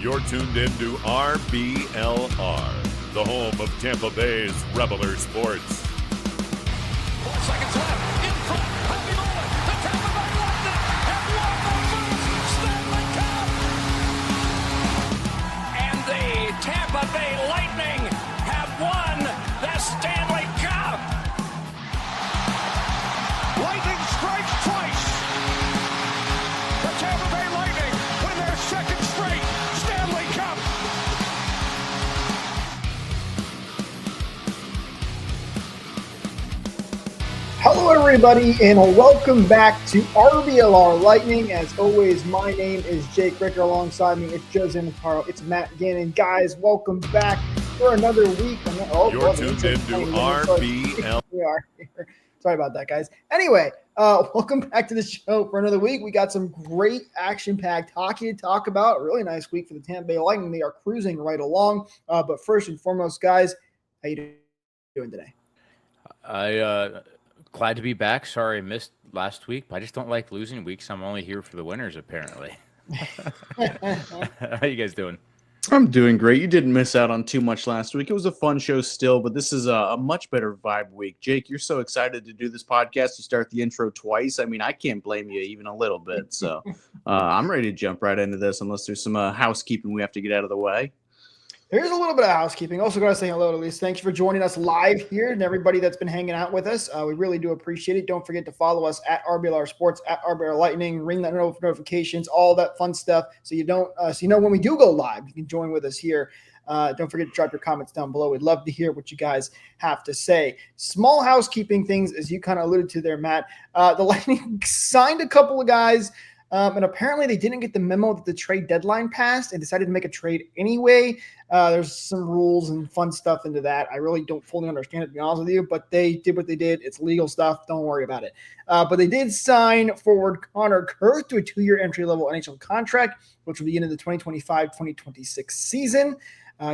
You're tuned in to RBLR, the home of Tampa Bay's RBLR Sports. 4 seconds left. In front. Happy moment. The Tampa Bay Lightning have won the first Stanley Cup. And the Tampa Bay Lightning have won the Stanley Cup. Lightning strikes twice. The Tampa Bay Lightning win their second straight Stanley Cup. Hello, everybody, and welcome back to RBLR Lightning. As always, my name is Jake Ricker. Alongside me, it's Joe Zanacaro. It's Matt Gannon. Guys, welcome back for another week. You're tuned in to RBL. We are here. Sorry about that, guys. Anyway, welcome back to the show for another week. We got some great action-packed hockey to talk about. A really nice week for the Tampa Bay Lightning. They are cruising right along. But first and foremost, guys, how you doing today? Glad to be back. Sorry I missed last week, but I just don't like losing weeks. I'm only here for the winners, apparently. How you guys doing? I'm doing great. You didn't miss out on too much last week. It was a fun show still, but this is a much better vibe week. Jake, you're so excited to do this podcast. You start the intro twice. I mean, I can't blame you even a little bit. So I'm ready to jump right into this unless there's some housekeeping we have to get out of the way. Here's a little bit of housekeeping. Also got to say hello to Lisa. Thanks for joining us live here and everybody that's been hanging out with us. We really do appreciate it. Don't forget to follow us at RBLR Sports, at RBLR Lightning, ring that notifications, all that fun stuff. So you don't, so you know when we do go live, you can join with us here. Don't forget to drop your comments down below. We'd love to hear what you guys have to say. Small housekeeping things, as you kind of alluded to there, Matt. The Lightning signed a couple of guys. And apparently they didn't get the memo that the trade deadline passed and decided to make a trade anyway. There's some rules and fun stuff into that. I really don't fully understand it, to be honest with you, but they did what they did. It's legal stuff. Don't worry about it. But they did sign forward Connor Kurth to a 2-year entry-level NHL contract, which will begin in the 2025-2026 season.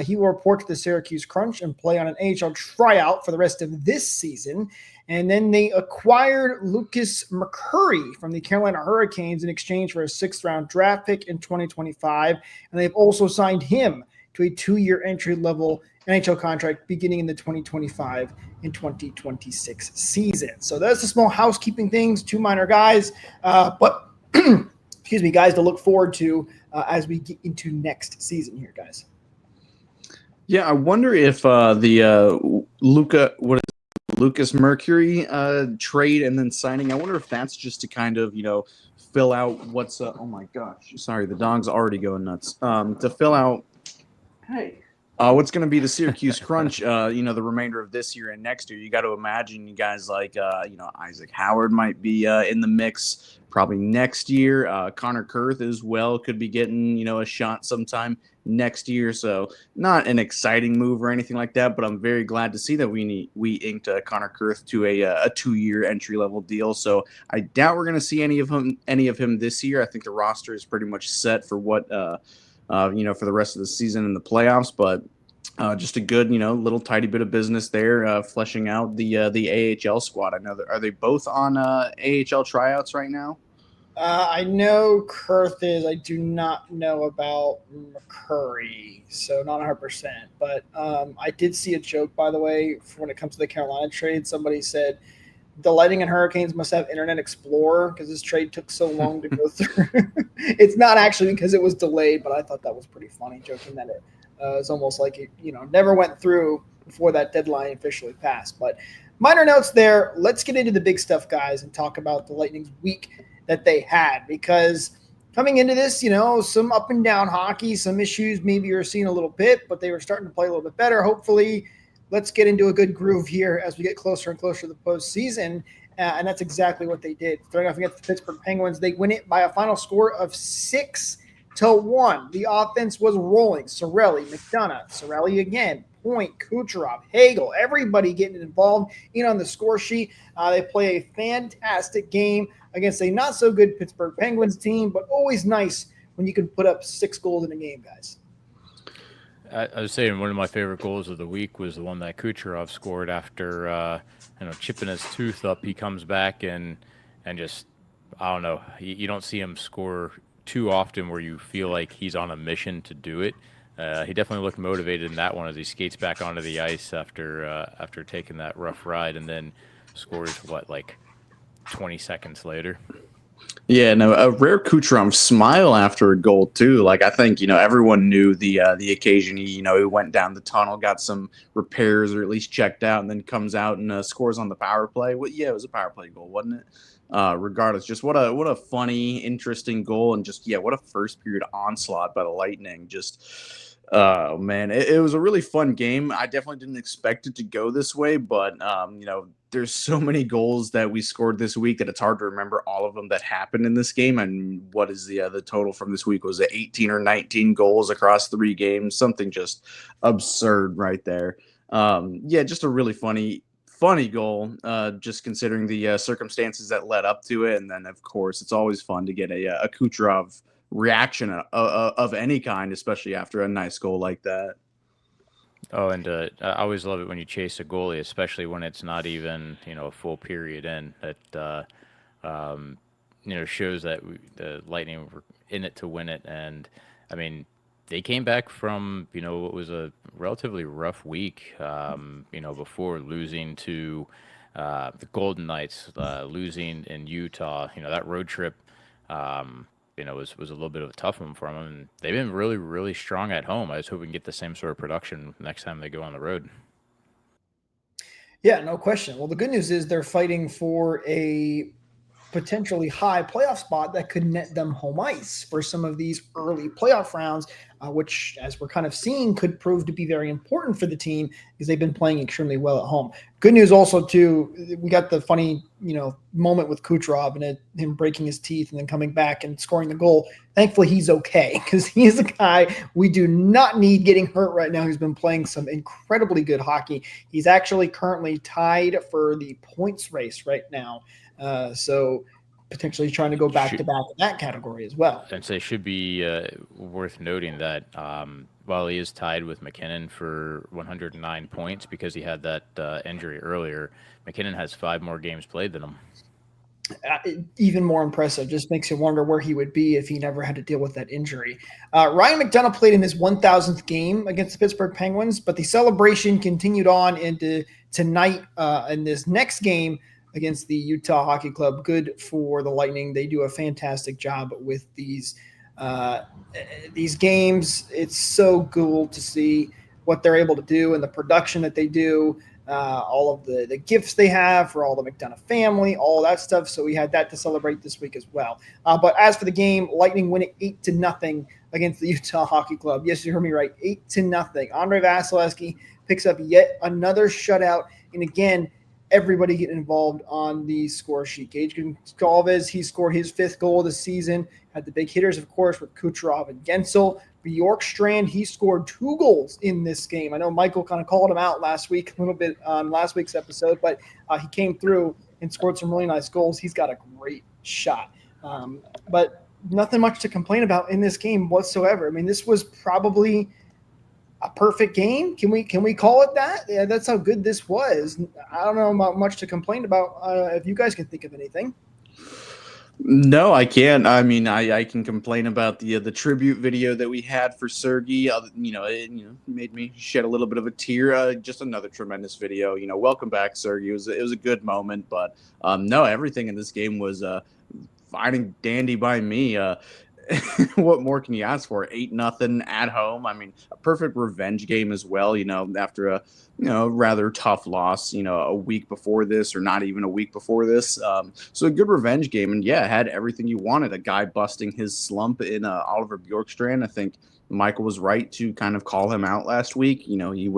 He will report to the Syracuse Crunch and play on an AHL tryout for the rest of this season. And then they acquired Lucas McCurry from the Carolina Hurricanes in exchange for a 6th-round draft pick in 2025. And they've also signed him to a 2-year entry-level NHL contract beginning in the 2025 and 2026 season. So that's the small housekeeping things, 2 minor guys. But, excuse me, guys, to look forward to as we get into next season here, guys. Yeah, I wonder if the Lucas Mercury trade and then signing, I wonder if that's just to kind of, fill out what's oh my gosh, sorry, the dog's already going nuts. To fill out, what's going to be the Syracuse Crunch, the remainder of this year and next year. You got to imagine you guys like, Isaac Howard might be in the mix probably next year. Connor Kurth as well could be getting, a shot sometime next year. So not an exciting move or anything like that, but I'm very glad to see that we inked Connor Kurth to a 2-year entry-level deal. So I doubt we're going to see any of him this year. I think the roster is pretty much set for what for the rest of the season in the playoffs, but just a good, little tidy bit of business there, fleshing out the AHL squad. I know are they both on AHL tryouts right now? I know Kurth is. I do not know about McCurry, so not 100%. But I did see a joke, by the way, when it comes to the Carolina trade. Somebody said the Lightning and Hurricanes must have Internet Explorer because this trade took so long to go through. It's not actually because it was delayed, but I thought that was pretty funny, joking that it's almost like it, never went through before that deadline officially passed. But minor notes there. Let's get into the big stuff, guys, and talk about the Lightning's week that they had, because coming into this, some up and down hockey, some issues maybe you're seeing a little bit, but they were starting to play a little bit better. Hopefully, let's get into a good groove here as we get closer and closer to the postseason, and that's exactly what they did. Starting off against the Pittsburgh Penguins, they win it by a final score of 6-1. The offense was rolling. Cirelli, McDonagh, Cirelli again, Point, Kucherov, Hagel, everybody getting involved in on the score sheet. They play a fantastic game against a not-so-good Pittsburgh Penguins team, but always nice when you can put up 6 goals in a game, guys. I was saying one of my favorite goals of the week was the one that Kucherov scored after chipping his tooth up. He comes back and just, I don't know, you don't see him score too often where you feel like he's on a mission to do it. He definitely looked motivated in that one as he skates back onto the ice after taking that rough ride, and then scores like 20 seconds later. Yeah, no, a rare Kucherov smile after a goal too. Like I think everyone knew the occasion. He went down the tunnel, got some repairs or at least checked out, and then comes out and scores on the power play. Well, yeah, it was a power play goal, wasn't it? Regardless, just what a funny, interesting goal, and just what a first period onslaught by the Lightning. Just oh man, it was a really fun game. I definitely didn't expect it to go this way, but there's so many goals that we scored this week that it's hard to remember all of them that happened in this game. And what is the total from this week? Was it 18 or 19 goals across 3 games? Something just absurd right there. Just a really funny goal, just considering the circumstances that led up to it. And then, of course, it's always fun to get a Kucherov reaction of any kind, especially after a nice goal like that. Oh, and I always love it when you chase a goalie, especially when it's not even a full period in. That shows that the Lightning were in it to win it, and I mean they came back from what was a relatively rough week. Before losing to the Golden Knights, losing in Utah. That road trip. Was a little bit of a tough one for them. And they've been really, really strong at home. I just hope we can get the same sort of production next time they go on the road. Yeah, no question. Well, the good news is they're fighting for a potentially high playoff spot that could net them home ice for some of these early playoff rounds, which, as we're kind of seeing, could prove to be very important for the team because they've been playing extremely well at home. Good news also, too, we got the funny, moment with Kucherov and him breaking his teeth and then coming back and scoring the goal. Thankfully, he's okay because he's a guy we do not need getting hurt right now. He's been playing some incredibly good hockey. He's actually currently tied for the points race right now. So potentially trying to go back to back in that category as well. I'd say should be worth noting that while he is tied with McKinnon for 109 points because he had that injury earlier, McKinnon has 5 more games played than him. Even more impressive. Just makes you wonder where he would be if he never had to deal with that injury. Ryan McDonagh played in his 1,000th game against the Pittsburgh Penguins, but the celebration continued on into tonight in this next game against the Utah Hockey Club. Good for the Lightning. They do a fantastic job with these games. It's so cool to see what they're able to do and the production that they do, all of the gifts they have for all the McDonagh family, all that stuff. So we had that to celebrate this week as well. But as for the game, Lightning win it 8-0 against the Utah Hockey Club. Yes, you heard me right, 8-0. Andrei Vasilevsky picks up yet another shutout. And again, everybody getting involved on the score sheet. Gage Galvez, he scored his 5th goal of the season. Had the big hitters, of course, with Kucherov and Gensel. Bjorkstrand, he scored 2 goals in this game. I know Michael kind of called him out last week, a little bit on last week's episode, but he came through and scored some really nice goals. He's got a great shot. But nothing much to complain about in this game whatsoever. I mean, this was probably a perfect game. Can we call it that? Yeah, that's how good this was. I don't know about much to complain about. If you guys can think of anything. No, I can't. I mean, I can complain about the tribute video that we had for Sergey. It made me shed a little bit of a tear. Just another tremendous video. Welcome back, Sergey. It was a good moment, but no, everything in this game was fine and dandy by me. What more can you ask for? 8-0 at home. I mean, a perfect revenge game as well. After a rather tough loss. A week before this, or not even a week before this. So a good revenge game, and had everything you wanted. A guy busting his slump in Oliver Bjorkstrand. I think Michael was right to kind of call him out last week. He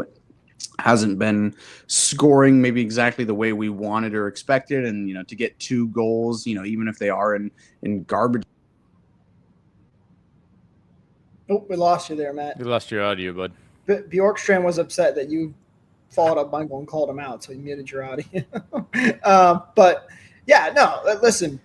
hasn't been scoring maybe exactly the way we wanted or expected, and to get 2 goals, even if they are in garbage. Oh, we lost you there, Matt. We lost your audio, bud. Bjorkstrand was upset that you followed up Michael and called him out, so he muted your audio. But listen,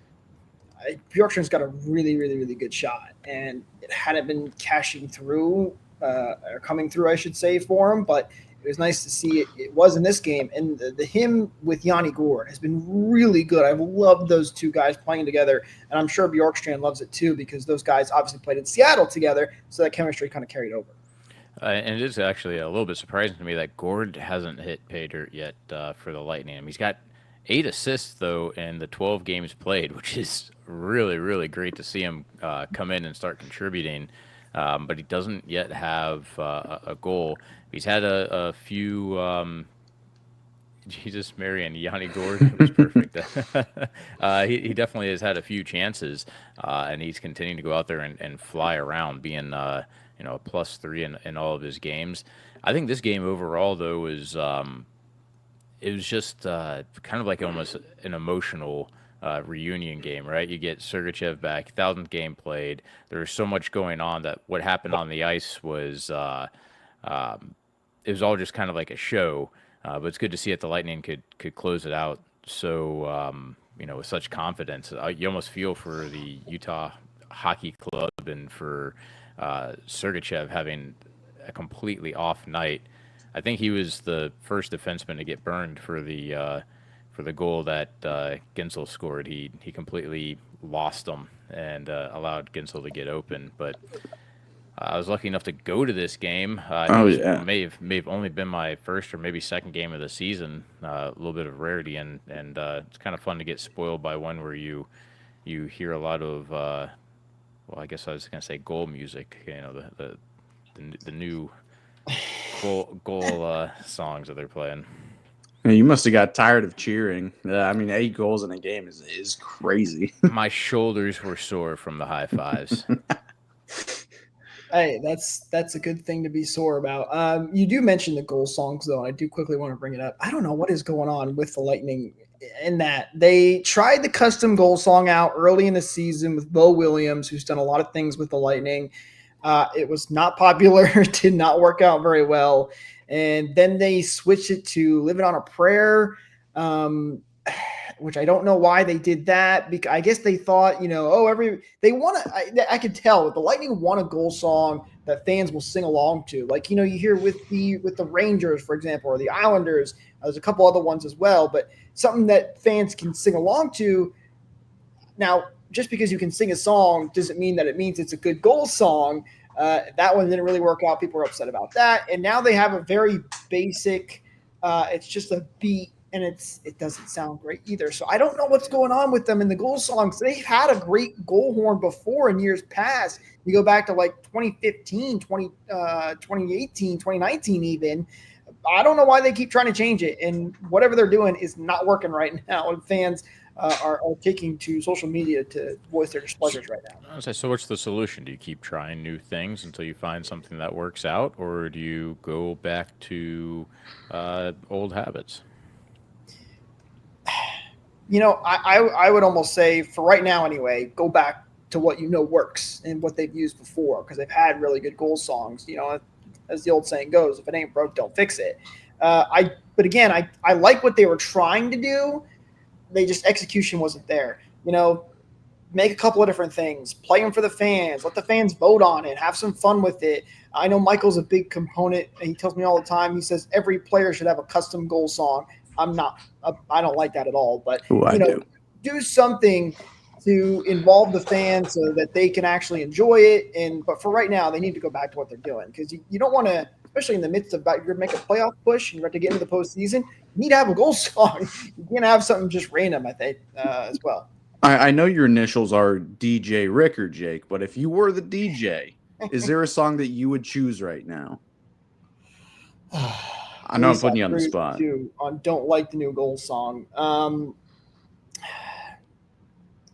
Bjorkstrand's got a really, really, really good shot, and it hadn't been coming through, I should say, for him, but It was nice to see it was in this game. And the him with Yanni Gourde has been really good. I've loved those two guys playing together, and I'm sure Bjorkstrand loves it too because those guys obviously played in Seattle together, so that chemistry kind of carried over. And it is actually a little bit surprising to me that Gourde hasn't hit pay dirt yet for the Lightning. I mean, he's got 8 assists, though, in the 12 games played, which is really, really great to see him come in and start contributing. But he doesn't yet have a goal. He's had a few. Jesus, Mary, and Yanni Gourde was perfect. He definitely has had a few chances, and he's continuing to go out there and fly around, being a +3 in all of his games. I think this game overall, though, is it was just kind of like almost an emotional reunion game, right? You get Sergachev back, 1,000th game played. There's so much going on that what happened on the ice was it was all just kind of like a show. But it's good to see that the Lightning could close it out. So with such confidence, you almost feel for the Utah Hockey Club and for Sergachev having a completely off night. I think he was the first defenseman to get burned for the goal that Ginsel scored. He completely lost them and allowed Ginsel to get open. But I was lucky enough to go to this game. It may have only been my first or maybe second game of the season. A little bit of rarity, and it's kind of fun to get spoiled by one where you hear a lot of I guess I was going to say goal music. The new goal songs that they're playing. You must have got tired of cheering. 8 goals in a game is crazy. My shoulders were sore from the high fives. Hey, that's a good thing to be sore about. You do mention the goal songs, though, and I do quickly want to bring it up. I don't know what is going on with the Lightning in that they tried the custom goal song out early in the season with Bo Williams, who's done a lot of things with the Lightning. It was not popular. It did not work out very well. And then they switched it to Living on a Prayer, which I don't know why they did that. Because I guess they thought, they want to. I could tell that the Lightning want a goal song that fans will sing along to. Like, you hear with the Rangers, for example, or the Islanders. There's a couple other ones as well, but something that fans can sing along to. Now, just because you can sing a song doesn't mean that it means it's a good goal song. That one didn't really work out. People were upset about that. And now they have a very basic, it's just a beat, and it doesn't sound great either. So I don't know what's going on with them in the goal songs. They've had a great goal horn before in years past. You go back to like 2015, 2018, 2019 even. I don't know why they keep trying to change it. And whatever they're doing is not working right now. And fans are taking to social media to voice their displeasures right now. So what's the solution? Do you keep trying new things until you find something that works out, or do you go back to old habits? I would almost say, for right now anyway, go back to what works and what they've used before, because they've had really good goal songs. As the old saying goes, if it ain't broke, don't fix it. But again, I like what they were trying to do. They just execution wasn't there. Make a couple of different things, play them for the fans, let the fans vote on it, have some fun with it. I know Michael's a big component, and he tells me all the time, he says every player should have a custom goal song. I don't like that at all, but do something to involve the fans so that they can actually enjoy it. But for right now, they need to go back to what they're doing, because you don't want to, especially in the midst of you're going to make a playoff push and you're about to get into the postseason, you need to have a goal song. You can't have something just random, I think, as well. I know your initials are DJ Rick or Jake, but if you were the DJ, is there a song that you would choose right now? I know I'm putting you on the spot. Don't like the new goal song.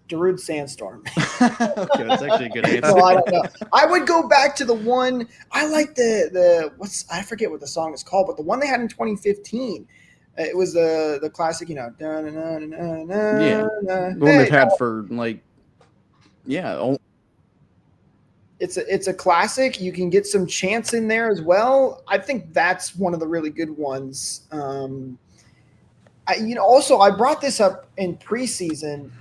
Darude Sandstorm. Okay, that's actually a good answer. No, I don't know. I would go back to the one. I like I forget what the song is called, but the one they had in 2015. It was the classic, The one they've had for It's a classic. You can get some chants in there as well. I think that's one of the really good ones. Also I brought this up in preseason.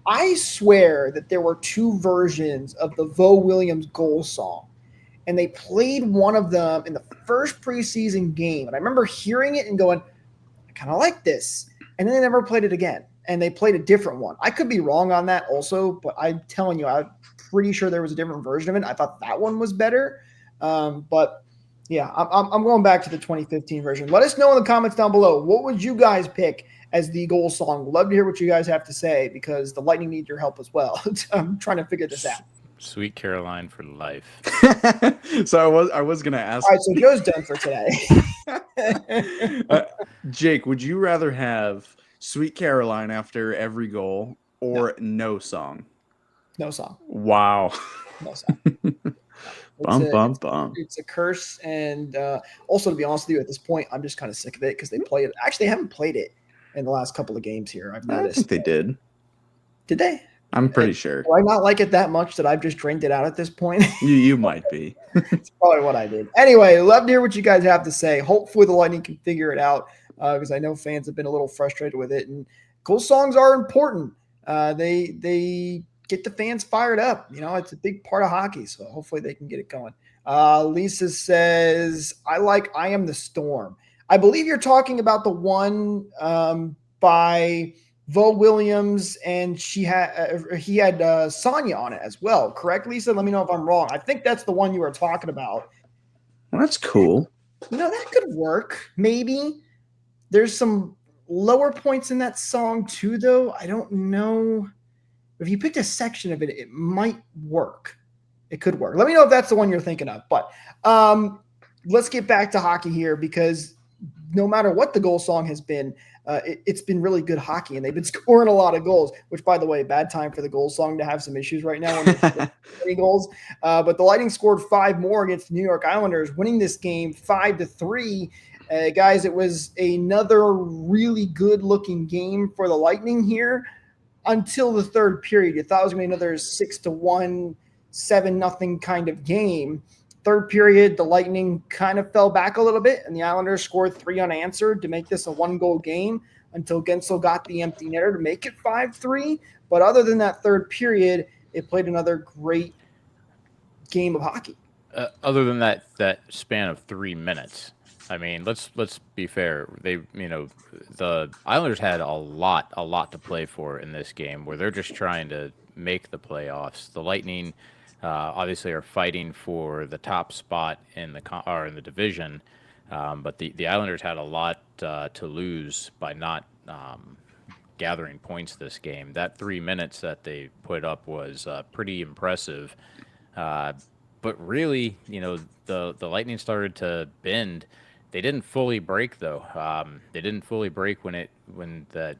I swear that there were 2 versions of the Vo Williams goal song. and they played one of them in the first preseason game. And I remember hearing it and going, I kind of like this. And then they never played it again. And they played a different one. I could be wrong on that also, but I'm telling you, I'm pretty sure there was a different version of it. I thought that one was better. But yeah, I'm going back to the 2015 version. Let us know in the comments down below. What would you guys pick as the goal song? Love to hear what you guys have to say because the Lightning need your help as well. I'm trying to figure this out. Sweet Caroline for life. So I was gonna ask. All right, so Joe's done for today. Jake, would you rather have Sweet Caroline after every goal or no song? No song. Wow. No song. It's a curse. And also, to be honest with you, at this point, I'm just kind of sick of it because they play it. Actually, they haven't played it in the last couple of games here. I've noticed. I think they did. Did they? I'm pretty sure. Do I not like it that much that I've just drained it out at this point? You might be. It's probably what I did. Anyway, love to hear what you guys have to say. Hopefully the Lightning can figure it out because I know fans have been a little frustrated with it. And goal songs are important. They get the fans fired up. You know, it's a big part of hockey, so hopefully they can get it going. Lisa says, I Am the Storm. I believe you're talking about the one by Vo Williams, and he had Sonya on it as well. Correct, Lisa? Let me know if I'm wrong. I think that's the one you were talking about. Well, that's cool. You know, that could work. Maybe. There's some lower points in that song too, though. I don't know. If you picked a section of it, it might work. It could work. Let me know if that's the one you're thinking of. But let's get back to hockey here because no matter what the goal song has been, it's been really good hockey, and they've been scoring a lot of goals, which, by the way, bad time for the goal song to have some issues right now when they're getting goals. But the Lightning scored 5 more against the New York Islanders, winning this game 5-3. Guys, it was another really good-looking game for the Lightning here until the third period. You thought it was going to be another 6-1, 7-0 kind of game. Third period, the Lightning kind of fell back a little bit, and the Islanders scored 3 unanswered to make this a 1-goal game until Gensel got the empty netter to make it 5-3. But other than that third period, it played another great game of hockey. Other than that span of 3 minutes, I mean, let's be fair. The Islanders had a lot to play for in this game, where they're just trying to make the playoffs. The Lightning obviously are fighting for the top spot in the division, but the Islanders had a lot to lose by not gathering points this game. That 3 minutes that they put up was pretty impressive. But really, the Lightning started to bend. They didn't fully break though. They didn't fully break when the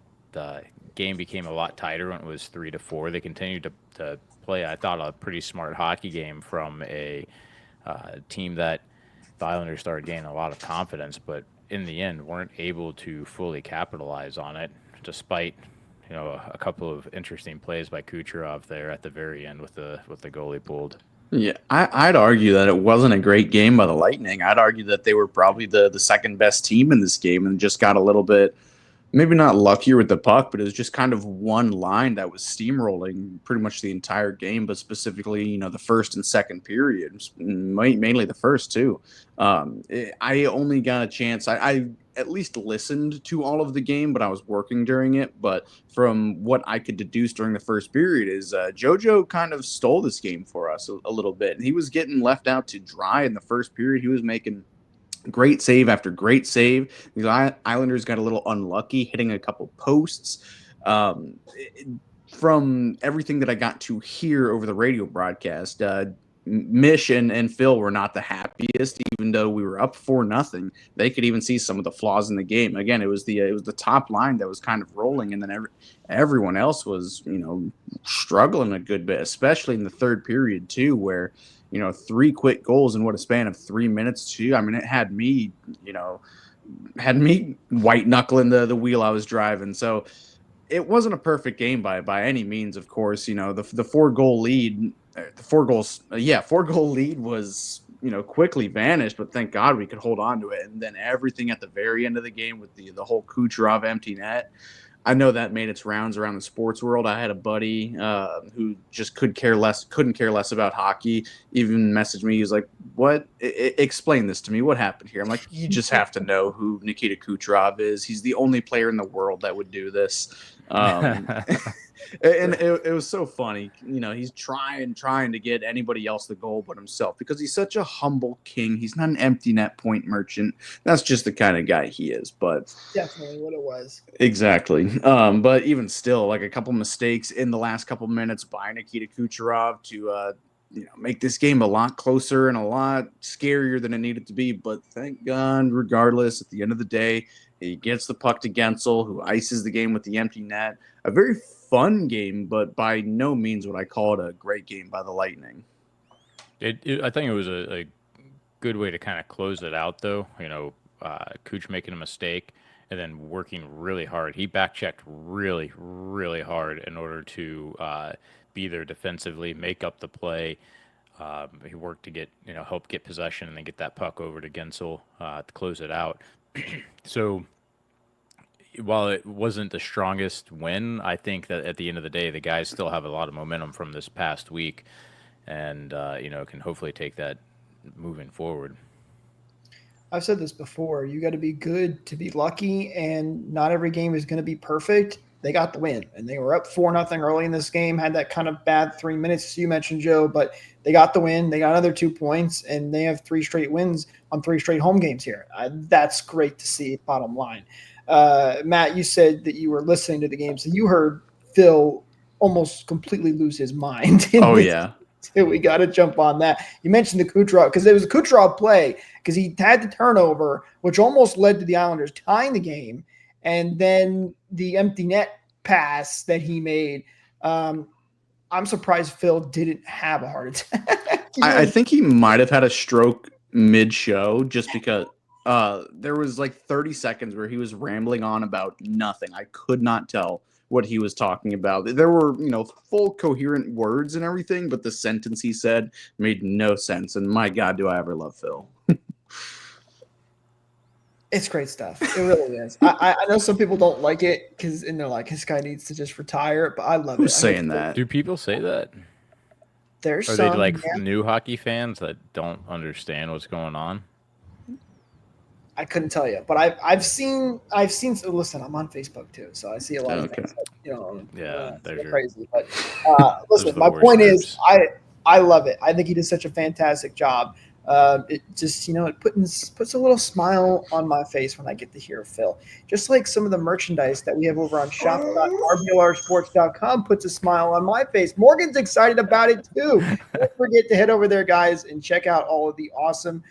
game became a lot tighter when it was 3-4. They continued to play, I thought, a pretty smart hockey game from a team that the Islanders started gaining a lot of confidence, but in the end weren't able to fully capitalize on it, despite a couple of interesting plays by Kucherov there at the very end with the goalie pulled. Yeah, I'd argue that it wasn't a great game by the Lightning. I'd argue that they were probably the second best team in this game and just got a little bit, maybe not luckier with the puck, but it was just kind of one line that was steamrolling pretty much the entire game, but specifically, the first and second periods, mainly the first two. I only got a chance. I at least listened to all of the game, but I was working during it. But from what I could deduce during the first period is JoJo kind of stole this game for us a little bit. And he was getting left out to dry in the first period. He was making great save after great save. The Islanders got a little unlucky, hitting a couple posts. From everything that I got to hear over the radio broadcast, Mish and Phil were not the happiest, even though we were up 4-0. They could even see some of the flaws in the game. Again, it was the top line that was kind of rolling, and then everyone else was struggling a good bit, especially in the third period too, where 3 quick goals in a span of 3 minutes too. I mean, it had me white knuckling the wheel I was driving. So it wasn't a perfect game by any means. Of course, the 4-goal lead. The 4-goal lead was, quickly vanished, but thank God we could hold on to it. And then everything at the very end of the game with the whole Kucherov empty net. I know that made its rounds around the sports world. I had a buddy who just couldn't care less about hockey. Even messaged me. He was like, "What? Explain this to me. What happened here?" I'm like, "You just have to know who Nikita Kucherov is. He's the only player in the world that would do this." And it was so funny. He's trying to get anybody else the goal but himself because he's such a humble king. He's not an empty net point merchant. That's just the kind of guy he is. But Definitely what it was. exactly. But even still, like a couple mistakes in the last couple minutes by Nikita Kucherov to make this game a lot closer and a lot scarier than it needed to be. But thank God, regardless, at the end of the day, he gets the puck to Gensel, who ices the game with the empty net. A very fun game, but by no means would I call it a great game by the Lightning. I think it was a good way to kind of close it out, though. Kuch making a mistake and then working really hard. He back-checked really, really hard in order to be there defensively, make up the play. He worked to help get possession and then get that puck over to Gensel to close it out. So while it wasn't the strongest win, I think that at the end of the day, the guys still have a lot of momentum from this past week and, can hopefully take that moving forward. I've said this before. You got to be good to be lucky, and not every game is going to be perfect. They got the win, and they were up 4-0 early in this game, had that kind of bad 3 minutes, as you mentioned, Joe, but they got the win. They got another 2 points, and they have 3 straight wins on 3 straight home games here. That's great to see, bottom line. Matt, you said that you were listening to the game, so you heard Phil almost completely lose his mind. Oh, yeah. We got to jump on that. You mentioned the Kucherov, because it was a Kucherov play, because he had the turnover, which almost led to the Islanders tying the game, and then the empty net pass that he made. I'm surprised Phil didn't have a heart attack. I think he might have had a stroke mid-show just because there was like 30 seconds where he was rambling on about nothing. I could not tell what he was talking about. There were, full coherent words and everything, but the sentence he said made no sense. And my God, do I ever love Phil. It's great stuff. It really is. I know some people don't like it and they're like, this guy needs to just retire, but I love it. Who's saying that? Do people say that? There's Are some, they like new hockey fans that don't understand what's going on? I couldn't tell you, but I've seen. Listen, I'm on Facebook too, so I see a lot of things. That, crazy. But listen, my point is, I love it. I think he did such a fantastic job. It just, it puts a little smile on my face when I get to hear Phil. Just like some of the merchandise that we have over on shop.rblrsports.com puts a smile on my face. Morgan's excited about it too. Don't forget to head over there, guys, and check out all of the awesome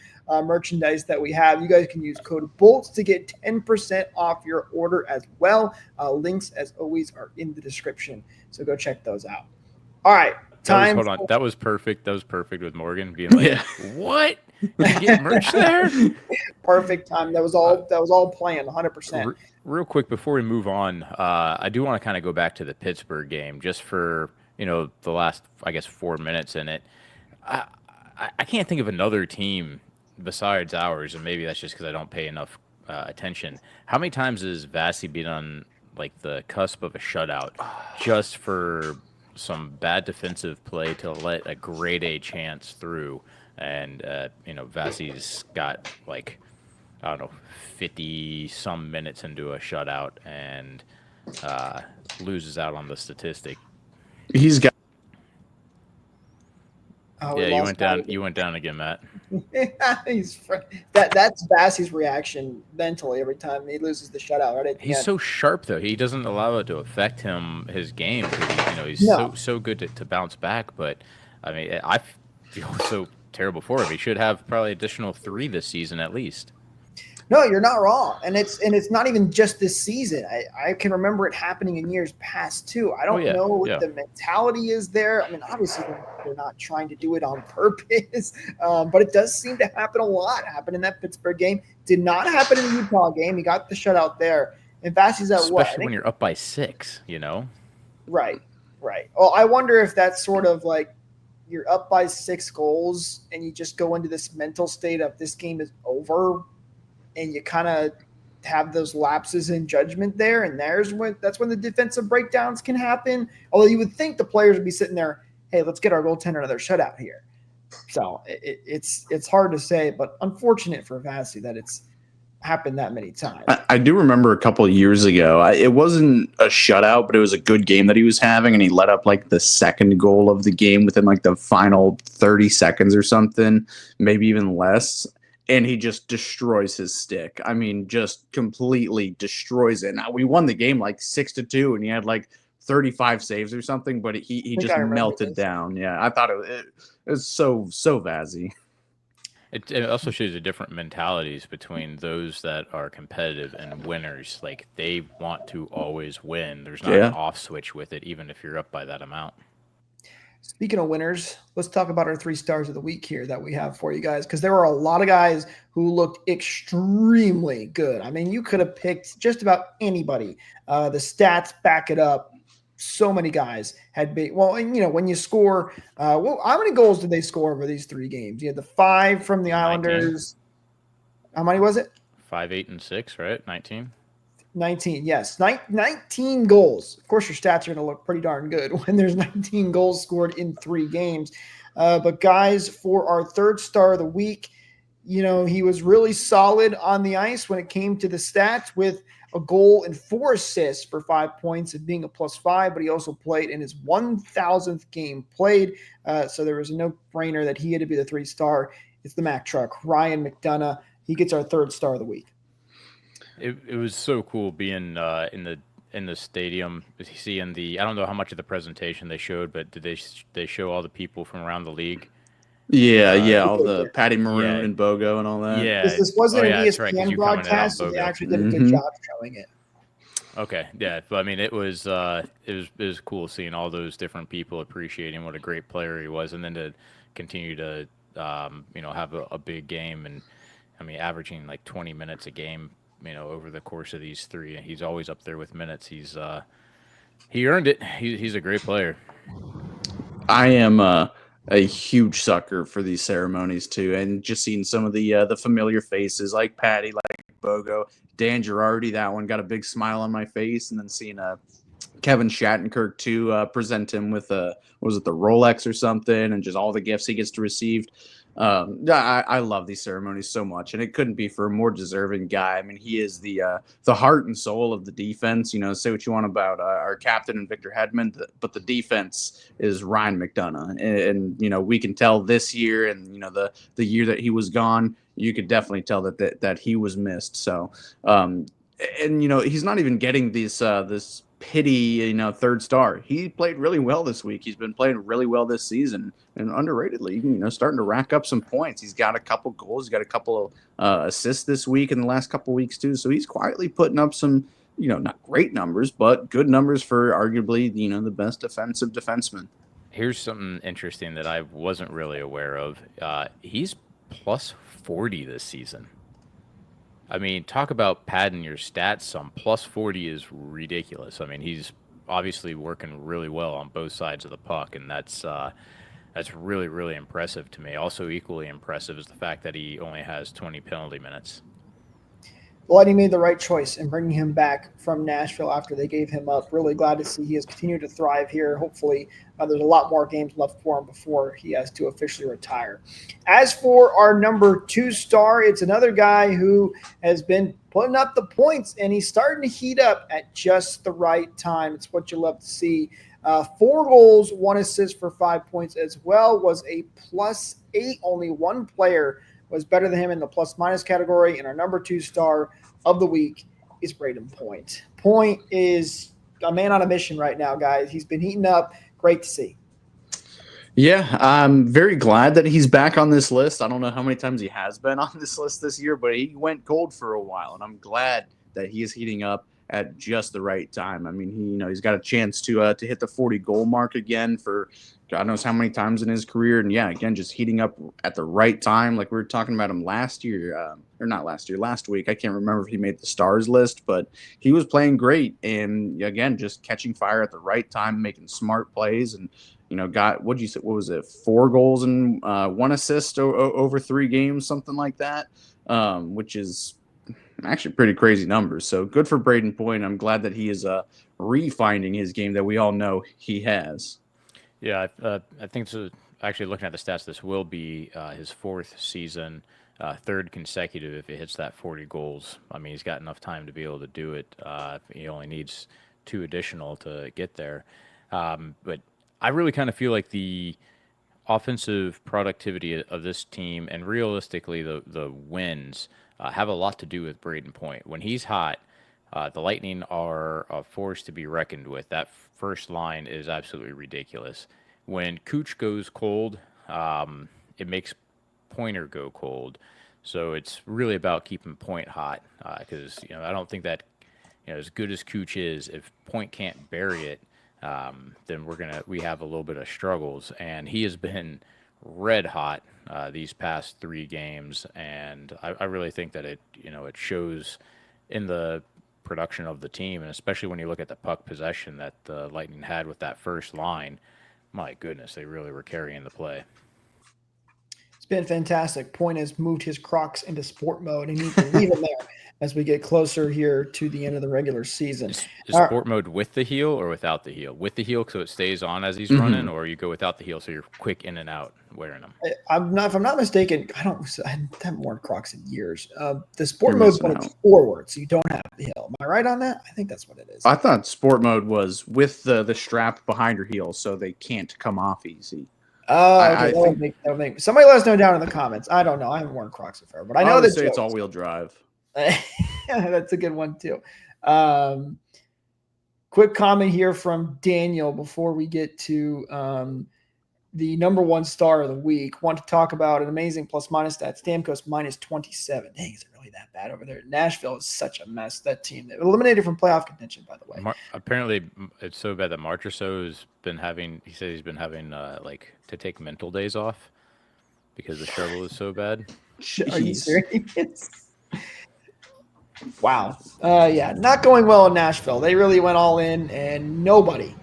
merchandise that we have. You guys can use code BOLTS to get 10% off your order as well. Links, as always, are in the description, so go check those out. All right. Hold on. That was perfect. That was perfect with Morgan being like, "What? You get merch there?" Perfect time. That was all planned, 100%. Real quick before we move on, I do want to kind of go back to the Pittsburgh game just for the last 4 minutes in it. I can't think of another team besides ours, and maybe that's just because I don't pay enough attention. How many times has Vasi been on like the cusp of a shutout just for some bad defensive play to let a grade A chance through? And Vasi's got 50 some minutes into a shutout and loses out on the statistic. He's got you went down again, Matt. That's Vasi's reaction mentally every time he loses the shutout. Right, he's so sharp though; he doesn't allow it to affect his game. He's so good to bounce back. But I mean, I feel so terrible for him. He should have probably additional 3 this season at least. No, you're not wrong, and it's not even just this season. I can remember it happening in years past too. I don't know what the mentality is there. I mean, obviously they're not trying to do it on purpose, but it does seem to happen a lot. Happened in that Pittsburgh game. Did not happen in the Utah game. He got the shutout there. And Vasi's at what? Especially when you're up by 6, Right. Well, I wonder if that's sort of like you're up by 6 goals and you just go into this mental state of this game is over. And you kind of have those lapses in judgment there, and that's when the defensive breakdowns can happen. Although you would think the players would be sitting there, hey, let's get our goaltender another shutout here. So it's hard to say, but unfortunate for Vasi that it's happened that many times. I do remember a couple of years ago, it wasn't a shutout, but it was a good game that he was having, and he let up like the second goal of the game within like the final 30 seconds or something, maybe even less. And he just destroys his stick. I mean, just completely destroys it. Now, we won the game like 6-2, and he had like 35 saves or something, but he just melted down. Yeah, I thought it was so Vasi. It also shows the different mentalities between those that are competitive and winners. Like, they want to always win. There's not an off switch with it, even if you're up by that amount. Speaking of winners, let's talk about our 3 stars of the week here that we have for you guys, because there were a lot of guys who looked extremely good. I mean, you could have picked just about anybody. The stats back it up. So many guys had big. Well, and when you score, how many goals did they score over these 3 games? You had the 5 from the Islanders. 19. How many was it? 5, 8, and 6, right? 19. 19, yes. 19 goals. Of course, your stats are going to look pretty darn good when there's 19 goals scored in 3 games. But guys, for our 3rd star of the week, he was really solid on the ice when it came to the stats with a goal and 4 assists for 5 points and being a +5, but he also played in his 1,000th game played. So there was a no-brainer that he had to be the 3-star. It's the Mack truck, Ryan McDonagh. He gets our 3rd star of the week. It was so cool being in the stadium, seeing I don't know how much of the presentation they showed, but did they show all the people from around the league? Yeah, all the Patty Maroon and Bogo and all that. Yeah, this wasn't an ESPN right, broadcast, so they actually did a good job showing it. Okay, yeah, but I mean, it was cool seeing all those different people appreciating what a great player he was, and then to continue to have a big game, and I mean, averaging like 20 minutes a game, over the course of these 3. He's always up there with minutes. He earned it. He's a great player. I am a huge sucker for these ceremonies too, and just seeing some of the familiar faces like Patty, like Bogo, Dan Girardi. That one got a big smile on my face, and then seeing Kevin Shattenkirk too present him with was it the Rolex or something, and just all the gifts he gets to receive. I love these ceremonies so much, and it couldn't be for a more deserving guy. I mean, he is the heart and soul of the defense. Say what you want about our captain and Victor Hedman, but the defense is Ryan McDonagh, and we can tell this year, and the year that he was gone, you could definitely tell that he was missed. So, and he's not even getting this pity, 3rd star. He played really well this week. He's been playing really well this season, and underratedly, starting to rack up some points. He's got a couple goals. He's got a couple of assists this week in the last couple weeks too. So he's quietly putting up some, not great numbers, but good numbers for arguably, the best defensive defenseman. Here's something interesting that I wasn't really aware of. He's +40 this season. I mean, talk about padding your stats some. +40 is ridiculous. I mean, he's obviously working really well on both sides of the puck, and that's really, really impressive to me. Also equally impressive is the fact that he only has 20 penalty minutes. Well, he made the right choice in bringing him back from Nashville after they gave him up. Really glad to see he has continued to thrive here. Hopefully, there's a lot more games left for him before he has to officially retire. As for our number 2 star, it's another guy who has been putting up the points, and he's starting to heat up at just the right time. It's what you love to see. 4 goals, 1 assist for 5 points as well, was a +8. Only one player was better than him in the plus-minus category, and our number 2 star of the week is Braden Point. Point is a man on a mission right now, guys. He's been heating up. Great to see. Yeah, I'm very glad that he's back on this list. I don't know how many times he has been on this list this year, but he went cold for a while, and I'm glad that he is heating up at just the right time. I mean, he's got a chance to hit the 40 goal mark again for God knows how many times in his career. And yeah, again, just heating up at the right time. Like we were talking about him last week. I can't remember if he made the stars list, but he was playing great. And again, just catching fire at the right time, making smart plays, and got, what was it? 4 goals and 1 assist over 3 games, something like that. Which is Actually, pretty crazy numbers. So good for Braden Point. I'm glad that he is refinding his game that we all know he has. Yeah, I think so. Actually, looking at the stats, this will be his fourth season, third consecutive if he hits that 40 goals. I mean, he's got enough time to be able to do it. He only needs 2 additional to get there. But I really kind of feel like the offensive productivity of this team and realistically the wins have a lot to do with Braden Point. When he's hot, the Lightning are a force to be reckoned with. That first line is absolutely ridiculous. When Kuch goes cold, it makes Pointer go cold. So it's really about keeping Point hot because I don't think that as good as Kuch is, if Point can't bury it, then we have a little bit of struggles. And he has been red hot these past 3 games, and I really think that it shows in the production of the team, and especially when you look at the puck possession that the Lightning had with that first line. My goodness, they really were carrying the play. It's been fantastic. Point has moved his Crocs into sport mode, and he can leave them there as we get closer here to the end of the regular season. Is sport mode with the heel or without the heel? With the heel so it stays on as he's running, or you go without the heel so you're quick in and out wearing them? If I'm not mistaken, I haven't worn Crocs in years. The sport mode is when it's forward, so you don't have the heel. Am I right on that? I think that's what it is. I thought sport mode was with the strap behind your heel so they can't come off easy. Oh, okay. That would make somebody let us know down in the comments. I don't know. I haven't worn Crocs before, but I know that it's all-wheel drive. That's a good one too. Quick comment here from Daniel before we get to the number 1 star of the week. Want to talk about an amazing plus-minus stat. Stamkos minus 27. Dang, is it really that bad over there? Nashville is such a mess. That team, they're eliminated from playoff contention, by the way. Apparently, it's so bad that Marchessault has been having. He said he's been having to take mental days off because the struggle is so bad. Are you serious? Wow. Yeah, not going well in Nashville. They really went all in, and nobody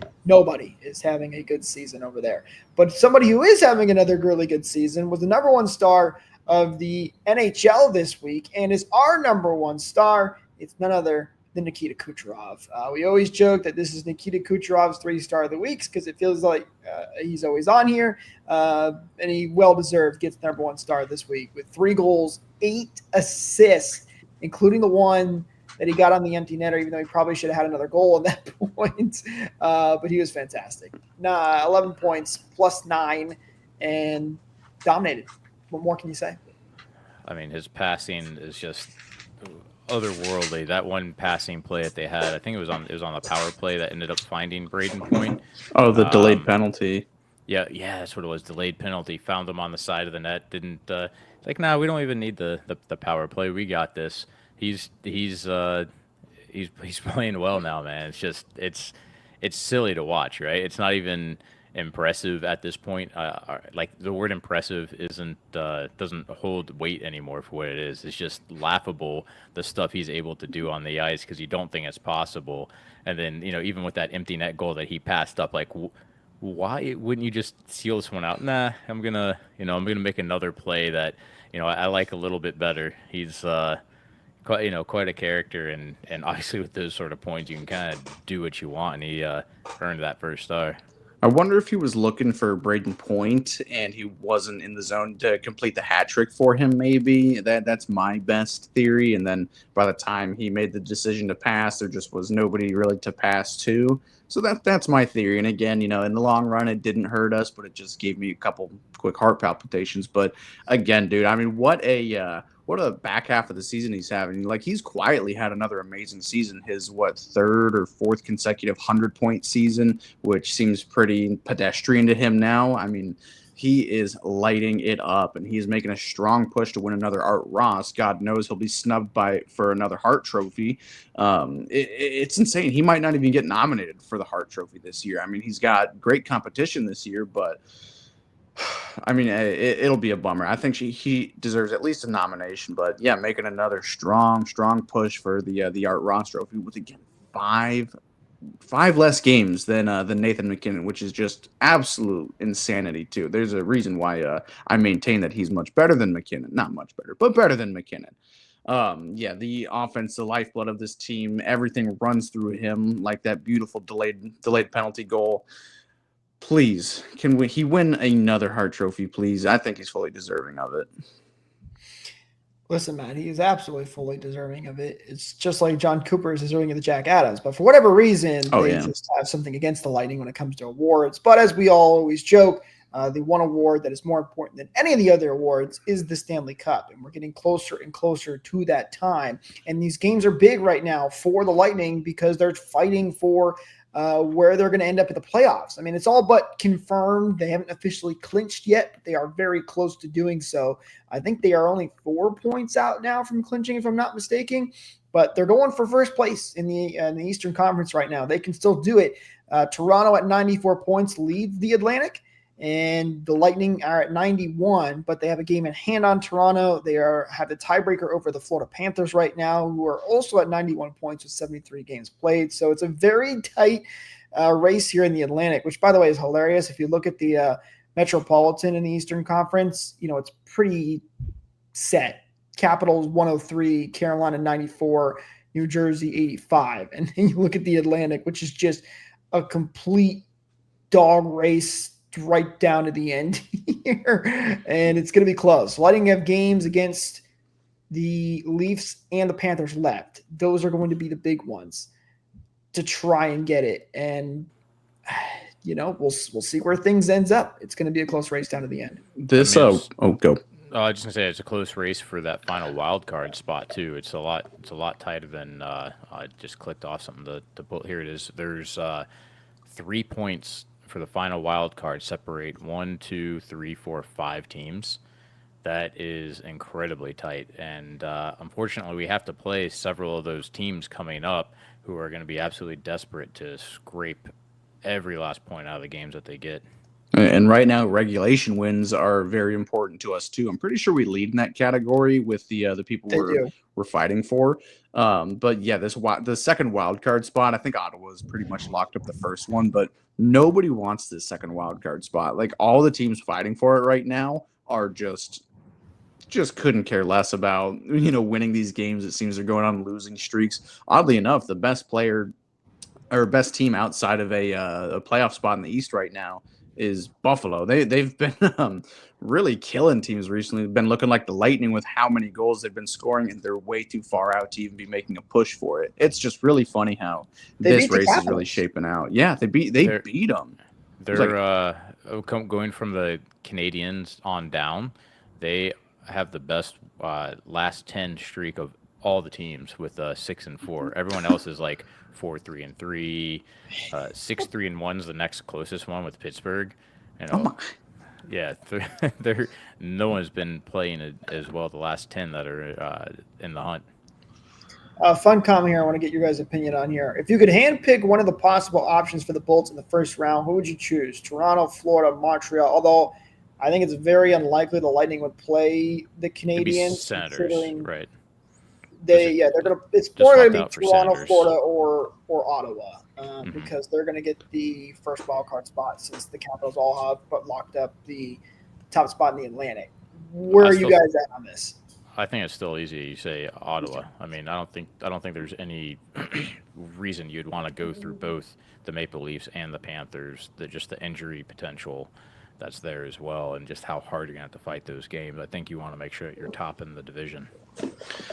is having a good season over there. But somebody who is having another really good season was the number 1 star of the NHL this week and is our number 1 star. It's none other than Nikita Kucherov. We always joke that this is Nikita Kucherov's 3-star of the weeks because it feels like he's always on here, and he well-deserved gets number 1 star this week with 3 goals, 8 assists, including the one that he got on the empty netter, even though he probably should have had another goal at that point. But he was fantastic. 11 points, plus 9, and dominated. What more can you say? I mean, his passing is just otherworldly. That one passing play that they had, I think it was on the power play that ended up finding Braden Point. Oh, the delayed penalty. Yeah, that's what it was. Delayed penalty. Found him on the side of the net. Didn't we don't even need the power play. We got this. He's playing well now, man. It's just it's silly to watch, right? It's not even impressive at this point. Like the word impressive doesn't hold weight anymore for what it is. It's just laughable the stuff he's able to do on the ice because you don't think it's possible. And then even with that empty net goal that he passed up, like why wouldn't you just seal this one out? Nah, I'm gonna make another play that I like a little bit better. He's quite a character, and obviously with those sort of points, you can kind of do what you want, and he earned that first star. I wonder if he was looking for Braden Point and he wasn't in the zone to complete the hat trick for him. Maybe that's my best theory. And then by the time he made the decision to pass, there just was nobody really to pass to. So that's my theory. And again, in the long run, it didn't hurt us, but it just gave me a couple quick heart palpitations. But again, dude, I mean, what a back half of the season he's having. Like, he's quietly had another amazing season. His, 3rd or 4th consecutive 100-point season, which seems pretty pedestrian to him now. I mean, he is lighting it up, and he's making a strong push to win another Art Ross. God knows he'll be snubbed for another Hart Trophy. It's insane. He might not even get nominated for the Hart Trophy this year. I mean, he's got great competition this year, but I mean, it'll be a bummer. I think he deserves at least a nomination, but yeah, making another strong push for the Art Ross Trophy with, again, five less games than Nathan MacKinnon, which is just absolute insanity too. There's a reason why I maintain that he's much better than MacKinnon. Not much better, but better than MacKinnon. Yeah, the offense, the lifeblood of this team, everything runs through him, like that beautiful delayed penalty goal. Please, he win another Hart Trophy, please? I think he's fully deserving of it. Listen, man, he is absolutely fully deserving of it. It's just like John Cooper is deserving of the Jack Adams. But for whatever reason, they just have something against the Lightning when it comes to awards. But as we all always joke, the one award that is more important than any of the other awards is the Stanley Cup. And we're getting closer and closer to that time. And these games are big right now for the Lightning because they're fighting for where they're going to end up at the playoffs. I mean, it's all but confirmed. They haven't officially clinched yet, but they are very close to doing so. I think they are only 4 points out now from clinching, if I'm not mistaken, but they're going for first place in the Eastern Conference right now. They can still do it. Toronto at 94 points leads the Atlantic, and the Lightning are at 91, but they have a game in hand on Toronto. They have the tiebreaker over the Florida Panthers right now, who are also at 91 points with 73 games played. So it's a very tight race here in the Atlantic, which, by the way, is hilarious. If you look at the Metropolitan in the Eastern Conference, it's pretty set. Capitals 103, Carolina 94, New Jersey 85. And then you look at the Atlantic, which is just a complete dog race right down to the end here, and it's going to be close. Lightning have games against the Leafs and the Panthers left. Those are going to be the big ones to try and get it, and we'll see where things ends up. It's going to be a close race down to the end. Go. I was just gonna say it's a close race for that final wild card spot too. It's a lot tighter than I just clicked off something to put. Here it is. There's 3 points for the final wild card separate 1, 2, 3, 4, 5 teams. That is incredibly tight, and unfortunately, we have to play several of those teams coming up who are going to be absolutely desperate to scrape every last point out of the games that they get. And right now, regulation wins are very important to us too. I'm pretty sure we lead in that category with the people we're fighting for. But yeah, the second wild card spot, I think Ottawa's pretty much locked up the first one, but nobody wants this second wild card spot. Like, all the teams fighting for it right now are just couldn't care less about winning these games. It seems they're going on losing streaks. Oddly enough, the best player or best team outside of a playoff spot in the East right now is Buffalo. They've been really killing teams recently. They've been looking like the Lightning with how many goals they've been scoring, and they're way too far out to even be making a push for it. It's just really funny how this race is really shaping out. Yeah, they beat them. They're going from the Canadians on down. They have the best last 10 streak of all the teams with 6-4. Everyone else is like 4-3-3, 6-3-1 is the next closest one with Pittsburgh. Yeah, no one's been playing as well the last 10 that are in the hunt. Fun comment here. I want to get your guys' opinion on here. If you could handpick one of the possible options for the Bolts in the first round, who would you choose? Toronto, Florida, Montreal? Although I think it's very unlikely the Lightning would play the Canadiens. Senators, right? They're gonna. It's more going to be Toronto, Florida, or Ottawa, because they're going to get the first wild card spot since the Capitals all have locked up the top spot in the Atlantic. Where are you guys at on this? I think it's still easy. You say Ottawa. I mean, I don't think there's any reason you'd want to go through both the Maple Leafs and the Panthers. Just the injury potential that's there as well, and just how hard you're going to have to fight those games. I think you want to make sure that you're top in the division.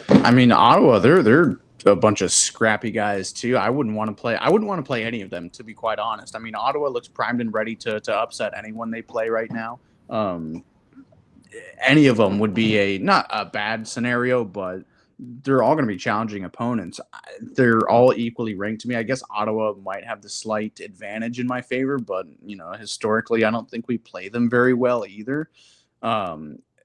I mean, Ottawa, they're a bunch of scrappy guys too. I wouldn't want to play any of them, to be quite honest. I mean, Ottawa looks primed and ready to upset anyone they play right now. Any of them would be not a bad scenario, but they're all going to be challenging opponents. They're all equally ranked to me. I guess Ottawa might have the slight advantage in my favor, but historically, I don't think we play them very well either.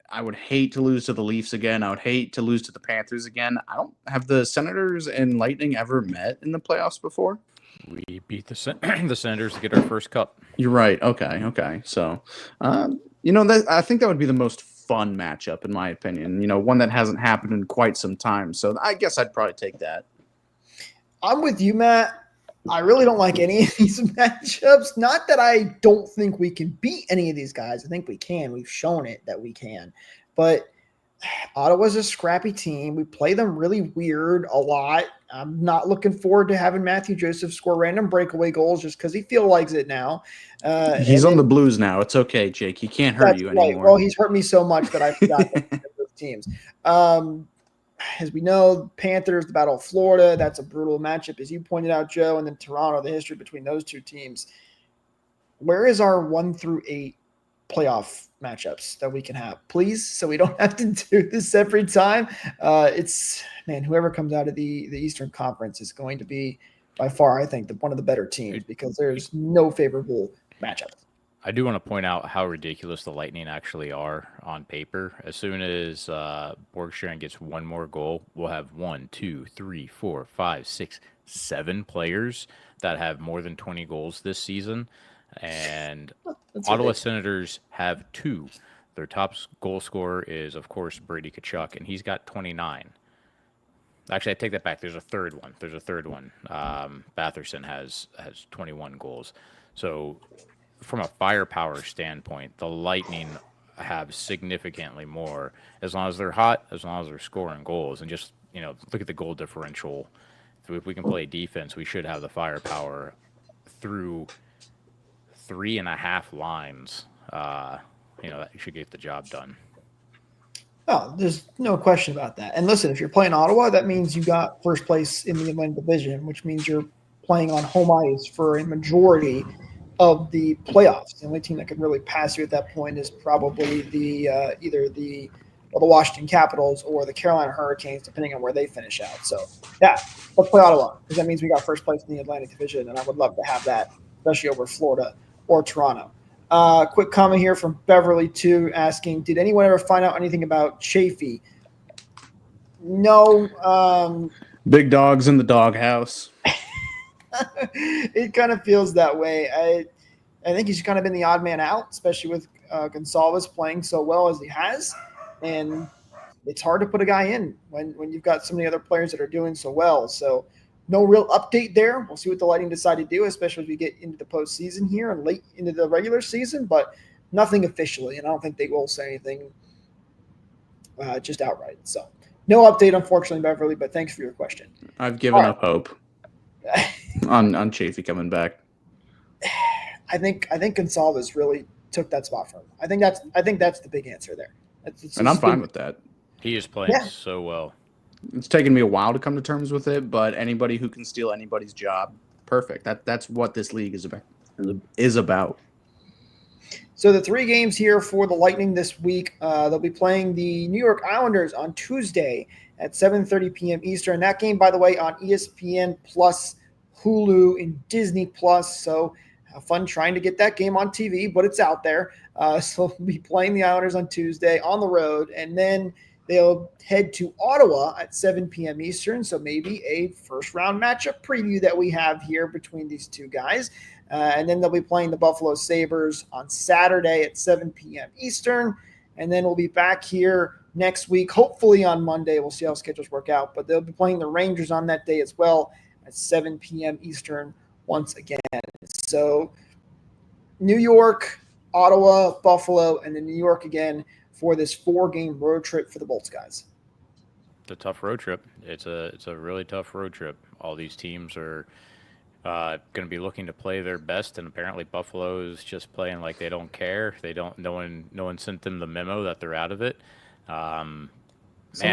I would hate to lose to the Leafs again. I would hate to lose to the Panthers again. I don't have the Senators and Lightning ever met in the playoffs before. We beat the Senators to get our first cup. You're right. Okay. So, I think that would be the most fun matchup in my opinion. One that hasn't happened in quite some time. So I guess I'd probably take that. I'm with you, Matt. I really don't like any of these matchups. Not that I don't think we can beat any of these guys. I think we can. We've shown it that we can. But Ottawa's a scrappy team. We play them really weird a lot. I'm not looking forward to having Matthew Joseph score random breakaway goals just because he feels like it now. He's on the Blues now. It's okay, Jake. He can't hurt you anymore. Well, he's hurt me so much that I forgot those teams. As we know, Panthers, the Battle of Florida, that's a brutal matchup, as you pointed out, Joe, and then Toronto, the history between those two teams. Where is our 1 through 8 playoff matchups that we can have, please, so we don't have to do this every time? Whoever comes out of the Eastern Conference is going to be by far, I think, one of the better teams because there's no favorable matchups. I do want to point out how ridiculous the Lightning actually are on paper. As soon as Borgstrand gets one more goal, we'll have 1, 2, 3, 4, 5, 6, 7 players that have more than 20 goals this season. And Ottawa Senators have 2. Their top goal scorer is, of course, Brady Tkachuk, and he's got 29. Actually, I take that back. There's a third one. Batherson has 21 goals. So from a firepower standpoint, the Lightning have significantly more. As long as they're hot, as long as they're scoring goals, and just look at the goal differential. If we can play defense, we should have the firepower through 3.5 lines. That should get the job done. Oh, there's no question about that. And listen, if you're playing Ottawa, that means you got first place in the Atlantic Division, which means you're playing on home ice for a majority of the playoffs. The only team that could really pass you at that point is probably either the Washington Capitals or the Carolina Hurricanes, depending on where they finish out. So, yeah, let's play Ottawa because that means we got first place in the Atlantic Division, and I would love to have that, especially over Florida or Toronto. Quick comment here from Beverly 2 asking, did anyone ever find out anything about Chafee? No. Big dogs in the doghouse. It kind of feels that way. I think he's kind of been the odd man out, especially with Gonzalez playing so well as he has. And it's hard to put a guy in when you've got so many other players that are doing so well. So no real update there. We'll see what the Lightning decide to do, especially as we get into the postseason here and late into the regular season, but nothing officially. And I don't think they will say anything just outright. So no update, unfortunately, Beverly, but thanks for your question. I've given up hope on Chafee coming back. I think Gonzalez really took that spot from him. I think that's the big answer there. And I'm fine with that. He is playing so well. It's taken me a while to come to terms with it, but anybody who can steal anybody's job, perfect. That's what this league is about. So the 3 games here for the Lightning this week, they'll be playing the New York Islanders on Tuesday at 7:30 p.m. Eastern. That game, by the way, on ESPN Plus, Hulu, and Disney Plus. So have fun trying to get that game on TV, but it's out there. So we'll be playing the Islanders on Tuesday on the road, and then they'll head to Ottawa at 7 p.m. Eastern. So maybe a first-round matchup preview that we have here between these two guys. And then they'll be playing the Buffalo Sabres on Saturday at 7 p.m. Eastern. And then we'll be back here next week, hopefully on Monday. We'll see how schedules work out. But they'll be playing the Rangers on that day as well at 7 p.m. Eastern once again. So New York, Ottawa, Buffalo, and then New York again for this 4-game road trip for the Bolts guys. It's a tough road trip. It's a really tough road trip. All these teams are going to be looking to play their best, and apparently Buffalo is just playing like they don't care. No one sent them the memo that they're out of it. Somebody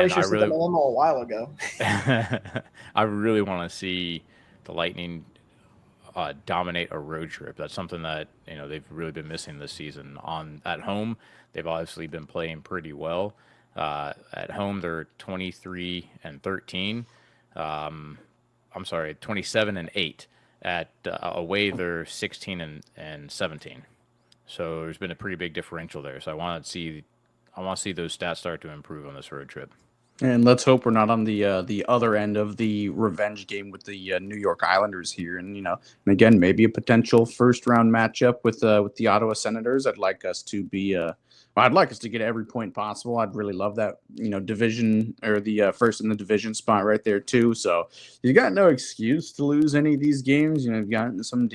should have sent them a memo a while ago. I really want to see the Lightning dominate a road trip. That's something that they've really been missing this season. At home, they've obviously been playing pretty well. At home, they're 23-13. 27-8. At away, they're 16-17. So there's been a pretty big differential there. So I want to see those stats start to improve on this road trip. And let's hope we're not on the other end of the revenge game with the New York Islanders here. And again, maybe a potential first-round matchup with the Ottawa Senators. I'd like us to be I'd like us to get every point possible. I'd really love that, division or the first in the division spot right there too. So you got no excuse to lose any of these games. You've gotten some.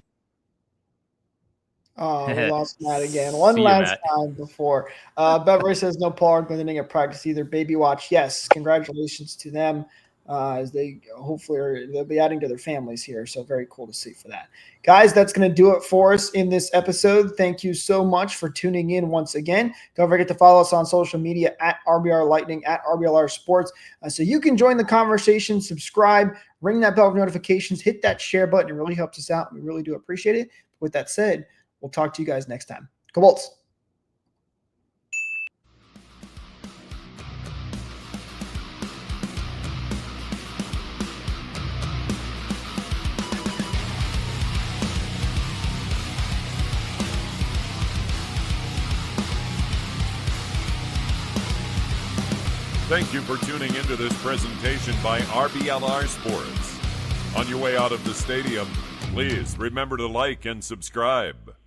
Oh, we lost Matt again. One See you, last Matt. time before. Beverly says no Paul aren't going to get practice either. Baby watch, yes. Congratulations to them as they they'll be adding to their families here. So very cool to see for that. Guys, that's going to do it for us in this episode. Thank you so much for tuning in once again. Don't forget to follow us on social media at RBR Lightning, at RBLR Sports, so you can join the conversation, subscribe, ring that bell for notifications, hit that share button. It really helps us out. We really do appreciate it. With that said, we'll talk to you guys next time. Go Bolts. Thank you for tuning into this presentation by RBLR Sports. On your way out of the stadium, please remember to like and subscribe.